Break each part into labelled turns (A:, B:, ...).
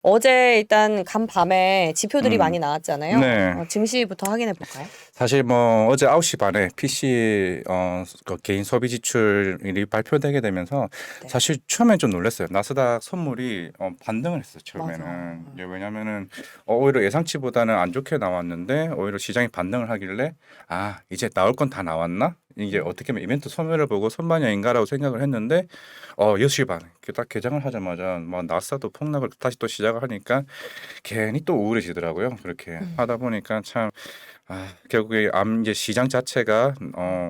A: 어제 일단 간밤에 지표들이 많이
B: 음.
A: 나왔잖아요.
B: 네.
A: 증시부터 확인해 볼까요?
B: 사실 뭐 어제 9시 반에 PC 그 개인 소비 지출이 발표되게 되면서
A: 네.
B: 사실 처음엔 좀 놀랐어요. 나스닥 선물이 반등을 했어요.
A: 맞아.
B: 처음에는. 이제 왜냐면은 오히려 예상치보다는 안 좋게 나왔는데 오히려 시장이 반등을 하길래 아, 이제 나올 건 다 나왔나? 이제
A: 음.
B: 어떻게 보면 이벤트 소멸을 보고 선반영인가라고 생각을 했는데 6시 반. 딱 개장을 하자마자 뭐 나스닥도 폭락을 다시 또 시작을 하니까 괜히 또 우울해지더라고요. 그렇게
A: 음.
B: 하다 보니까 참 결국에 이제 시장 자체가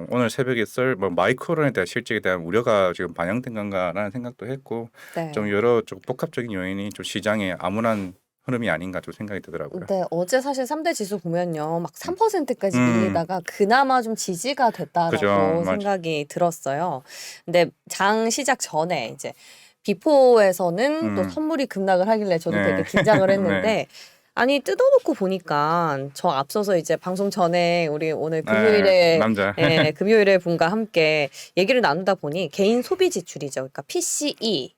B: 오늘 새벽에 쓸 뭐 마이크론에 대한 실적에 대한 우려가 지금 반영된 건가라는 생각도 했고 좀
A: 네.
B: 여러 좀 복합적인 요인이 좀 시장의 암울한 흐름이 아닌가 좀 생각이 들더라고요.
A: 근데 어제 사실 3대 지수 보면요. 막
B: 음,
A: 3%까지
B: 음,
A: 밀리다가 그나마 좀 지지가
B: 그죠,
A: 됐다라고
B: 맞,
A: 생각이 들었어요. 근데 장 시작 전에 이제 비포에서는 또
B: 음,
A: 선물이 급락을 하길래 저도 되게
B: 네,
A: 긴장을
B: 네,
A: 했는데 아니 뜯어놓고 보니까 저 앞서서 이제 방송 전에 우리 오늘
B: 네,
A: 금요일에
B: 남자,
A: 금요일에 분과 함께 얘기를 나누다 보니 개인 소비 지출이죠. 그러니까 PCE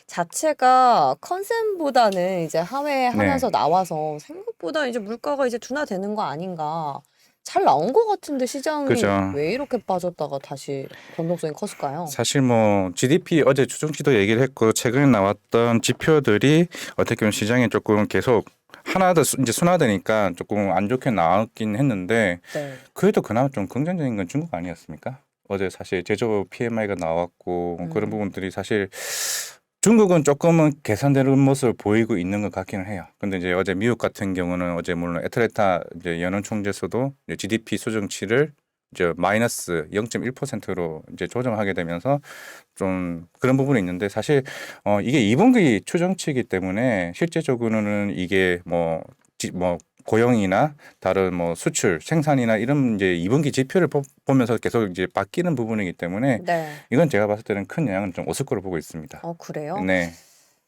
A: 자체가 컨센보다는 이제
B: 네.
A: 하회하면서 나와서 생각보다 이제 물가가 이제 둔화되는 거 아닌가. 잘 나온 것 같은데 시장이
B: 그죠.
A: 왜 이렇게 빠졌다가 다시 변동성이 컸을까요?
B: 사실 뭐 GDP 어제 추정치도 얘기를 했고 최근에 나왔던 지표들이 어떻게 보면 시장에 조금 계속 하나 더 이제 순화되니까 조금 안 좋게 나왔긴 했는데
A: 네.
B: 그래도 그나마 좀 긍정적인 건 중국 아니었습니까? 어제 사실 제조업 PMI가 나왔고 그런
A: 음.
B: 부분들이 사실 중국은 조금은 개선되는 모습을 보이고 있는 것 같기는 해요. 근데 이제 어제 미국 같은 경우는 어제 물론 애틀랜타 이제 연은 총재서도 GDP 수정치를 이제 마이너스 0.1%로 이제 조정하게 되면서 좀 그런 부분이 있는데 사실 이게 2분기 추정치이기 때문에 실제적으로는 이게 뭐 고용이나 다른 뭐 수출 생산이나 이런 이제 2분기 지표를 보면서 계속 이제 바뀌는 부분이기 때문에
A: 네.
B: 이건 제가 봤을 때는 큰 영향은 좀 없을 거로 보고 있습니다.
A: 그래요?
B: 네.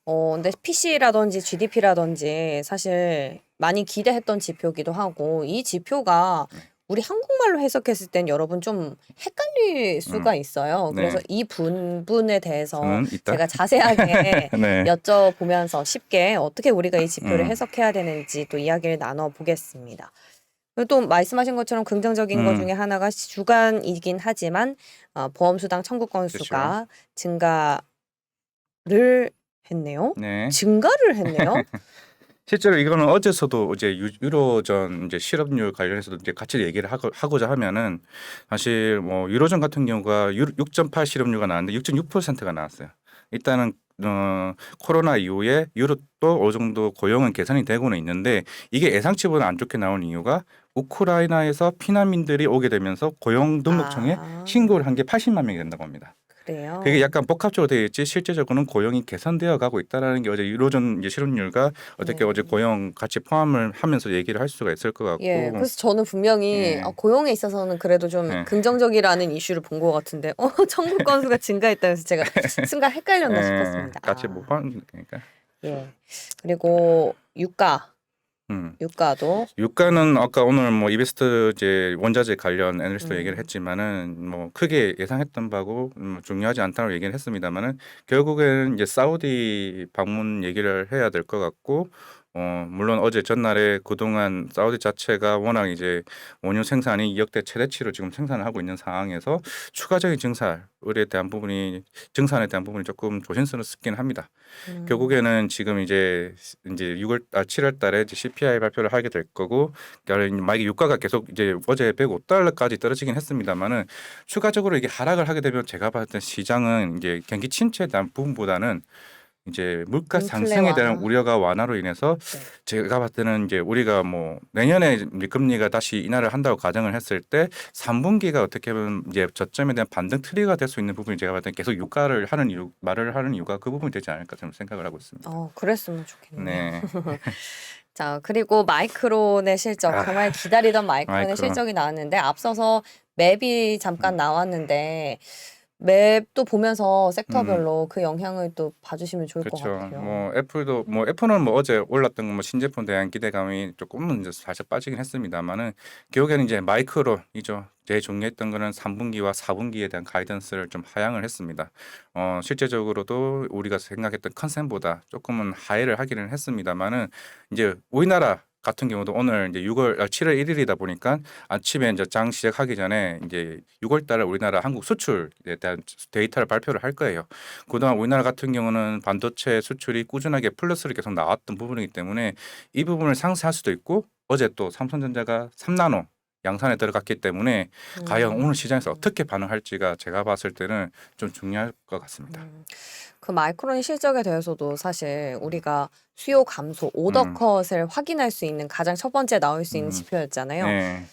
A: 근데 PC라든지 GDP라든지 사실 많이 기대했던 지표기도 하고 이 지표가 우리 한국말로 해석했을 땐 여러분 좀 헷갈릴
B: 음.
A: 수가 있어요. 그래서
B: 네.
A: 이 부분에 대해서
B: 저는 있다.
A: 제가 자세하게
B: 네.
A: 여쭤보면서 쉽게 어떻게 우리가 이 지표를
B: 음.
A: 해석해야 되는지 또 이야기를 나눠보겠습니다. 그리고 또 말씀하신 것처럼 긍정적인 것
B: 음.
A: 중에 하나가 주간이긴 하지만 보험수당 청구
B: 그렇죠.
A: 건수가 증가를 했네요.
B: 네.
A: 증가를 했네요.
B: 실제로 이거는 어제서도 이제 유로전 이제 실업률 관련해서도 이제 같이 얘기를 하고자 하면은 사실 뭐 유로전 같은 경우가 6.8 실업률가 나왔는데 6.6%가 나왔어요. 일단은 코로나 이후에 유럽도 어느 정도 고용은 개선이 되고는 있는데 이게 예상치보다 안 좋게 나온 이유가 우크라이나에서 피난민들이 오게 되면서 고용등록청에
A: 아,
B: 신고를 한 게 80만 명이 된다고 합니다. 그게
A: 그래요.
B: 약간 복합적으로 되어 있지 실제적으로는 고용이 개선되어 가고 있다라는 게 어제 유로존 이제 실업률과 어떻게 어제
A: 음.
B: 고용 같이 포함을 하면서 얘기를 할 수가 있을 것
A: 예,
B: 같고
A: 그래서 저는 분명히
B: 예,
A: 고용에 있어서는 그래도 좀
B: 예,
A: 긍정적이라는 이슈를 본 것 같은데, 청구 건수가 증가했다 해서 제가 순간 헷갈렸나
B: 예,
A: 싶었습니다.
B: 같이 못
A: 아,
B: 포함되니까.
A: 예. 그리고
B: 음.
A: 유가도,
B: 유가는 아까 오늘 뭐 이베스트 이제 원자재 관련 애널리스트 얘기를
A: 음,
B: 했지만은 뭐 크게 예상했던 바고 중요하지 않다고 얘기를 했습니다만은 결국에는 이제 사우디 방문 얘기를 해야 될 것 같고 물론 어제 전날에 그동안 사우디 자체가 워낙 이제 원유 생산이 역대 최대치로 지금 생산을 하고 있는 상황에서 추가적인 증산에 대한 부분이 조금 조심스럽긴 합니다.
A: 음,
B: 결국에는 지금 이제 7월 달에 이제 CPI 발표를 하게 될 거고, 그러니까 만약에 유가가 계속 이제 어제 105달러까지 떨어지긴 했습니다만은 추가적으로 이게 하락을 하게 되면 제가 봤을 때 시장은 이제 경기 침체에 대한 부분보다는 이제 물가
A: 인플레
B: 상승에 대한
A: 완화.
B: 우려가 완화로 인해서
A: 네.
B: 제가 봤을 때는 이제 우리가 뭐 내년에 이제 금리가 다시 인하를 한다고 가정을 했을 때 3분기가 어떻게 보면 이제 저점에 대한 반등 트리거가 될 수 있는 부분이 제가 봤을 때 계속 유가를 하는 이유, 말을 하는 이유가 그 부분이 되지 않을까 저는 생각을 하고 있습니다.
A: 그랬으면 좋겠네요.
B: 네.
A: 자, 그리고 마이크론의 실적,
B: 아,
A: 정말 기다리던 마이크론의
B: 마이크로.
A: 실적이 나왔는데, 앞서서 맵이 잠깐 나왔는데, 맵도 보면서 섹터별로 그 영향을 또 봐주시면 좋을 것
B: 그렇죠.
A: 같아요.
B: 뭐 애플도 뭐 애플은 뭐 어제 올랐던 뭐 신제품 대한 기대감이 조금은 이제 살짝 빠지긴 했습니다만은 결국에는 이제 마이크로이죠. 제일 중요했던 거는 3분기와 4분기에 대한 가이던스를 좀 하향을 했습니다. 실제적으로도 우리가 생각했던 컨센보다 조금은 하회를 하기는 했습니다만은 이제 우리나라 같은 경우도 오늘 이제 7월 1일이다 보니까 아침에 이제 장 시작하기 전에 이제 6월 달에 우리나라 한국 수출에 대한 데이터를 발표를 할 거예요. 그동안 우리나라 같은 경우는 반도체 수출이 꾸준하게 플러스로 계속 나왔던 부분이기 때문에 이 부분을 상쇄할 수도 있고 어제 또 삼성전자가 3나노 양산에 들어갔기 때문에 과연 오늘 시장에서 어떻게 반응할지가 제가 봤을 때는 좀 중요할 것 같습니다.
A: 그 마이크론 실적에 대해서도 사실 우리가 수요 감소, 오더
B: 음.
A: 컷을 확인할 수 있는 가장 첫 번째 나올 수 있는
B: 음.
A: 지표였잖아요.
B: 네.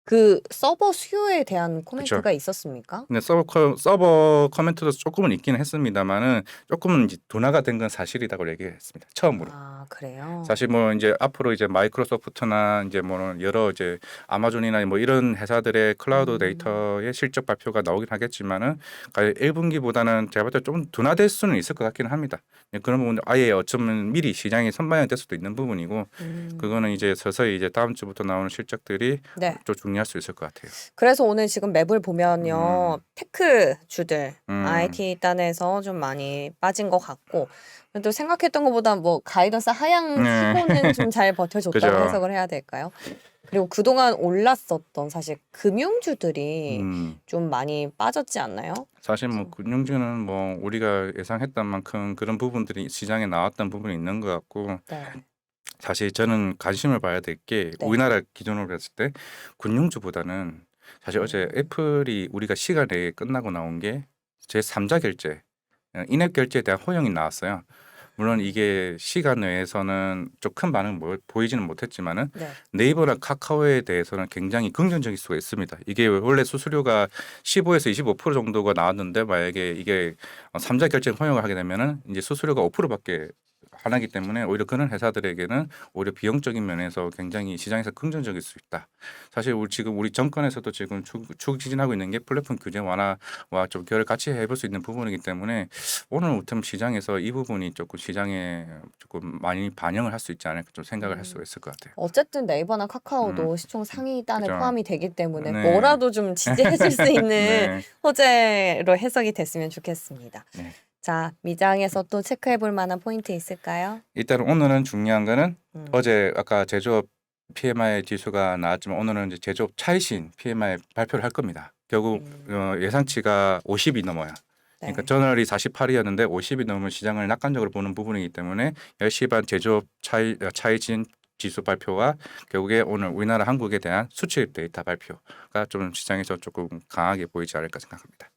A: 그 서버 수요에 대한
B: 그쵸.
A: 코멘트가 있었습니까?
B: 근데 서버 커멘트도 조금은 있기는 했습니다만은 조금은 이제 둔화가 된 건 사실이라고 얘기했습니다. 처음으로.
A: 아, 그래요?
B: 사실 뭐 이제 앞으로 이제 마이크로소프트나 이제 뭐 여러 이제 아마존이나 뭐 이런 회사들의 클라우드 데이터의 실적 발표가 나오긴 하겠지만은 1분기보다는 제가 볼 때 좀 둔화될 수는 있을 것 같기는 합니다. 그런 부분 아예 어쩌면 미리 시장이 선반영이 될 수도 있는 부분이고 그거는 이제 서서히 이제 다음 주부터 나오는 실적들이
A: 네.
B: 좀 중요할 수 있을 것 같아요.
A: 그래서 오늘 지금 맵을 보면요. 테크 주들,
B: 음.
A: IT 단에서 좀 많이 빠진 것 같고 또 생각했던 것보다 뭐 가이던스 하향치고는 좀 잘 버텨줬다고
B: 그죠.
A: 해석을 해야 될까요? 그리고 그동안 올랐었던 사실 금융주들이 좀 많이 빠졌지 않나요?
B: 사실 뭐 금융주는 뭐 우리가 예상했던 만큼 그런 부분들이 시장에 나왔던 부분이 있는 것 같고
A: 네.
B: 사실 저는 관심을 봐야 될 게
A: 네.
B: 우리나라 기준으로 봤을 때 금융주보다는 사실 어제 애플이 우리가 시간에 끝나고 나온 게 제3자 결제, 인앱 결제에 대한 허용이 나왔어요. 물론 이게 시간 내에서는 좀 큰 반응 보이지는 못했지만은
A: 네.
B: 네이버나 카카오에 대해서는 굉장히 긍정적일 수가 있습니다. 이게 원래 수수료가 15에서 25% 정도가 나왔는데 만약에 이게 3자 결제 허용을 하게 되면은 이제 수수료가 5%밖에 안 하기 때문에 오히려 그런 회사들에게는 오히려 비용적인 면에서 굉장히 시장에서 긍정적일 수 있다. 사실 우리 정권에서도 지금 추진하고 있는 게 플랫폼 규제 완화와 좀 결을 같이 해볼 수 있는 부분이기 때문에 오늘부터 시장에서 이 부분이 조금 시장에 조금 많이 반영을 할 수 있지 않을까 좀 생각을 할 수가 있을 것 같아요.
A: 어쨌든 네이버나 카카오도 시총 상위 단에
B: 그죠.
A: 포함이 되기 때문에
B: 네.
A: 뭐라도 좀 지지해줄 수 있는
B: 네.
A: 호재로 해석이 됐으면 좋겠습니다.
B: 네.
A: 자, 미장에서 또 체크해볼 만한 포인트 있을까요?
B: 일단 오늘은 중요한 거는 어제 아까 제조업 PMI 지수가 나왔지만 오늘은 이제 제조업 차이신 PMI 발표를 할 겁니다. 결국 예상치가 50이 넘어요. 그러니까
A: 네.
B: 저널이 48이었는데 50이 넘으면 시장을 낙관적으로 보는 부분이기 때문에 10시 반 제조업 차이신 지수 발표와 결국에 오늘 우리나라 한국에 대한 수출입 데이터 발표가 좀 시장에서 조금 강하게 보이지 않을까 생각합니다.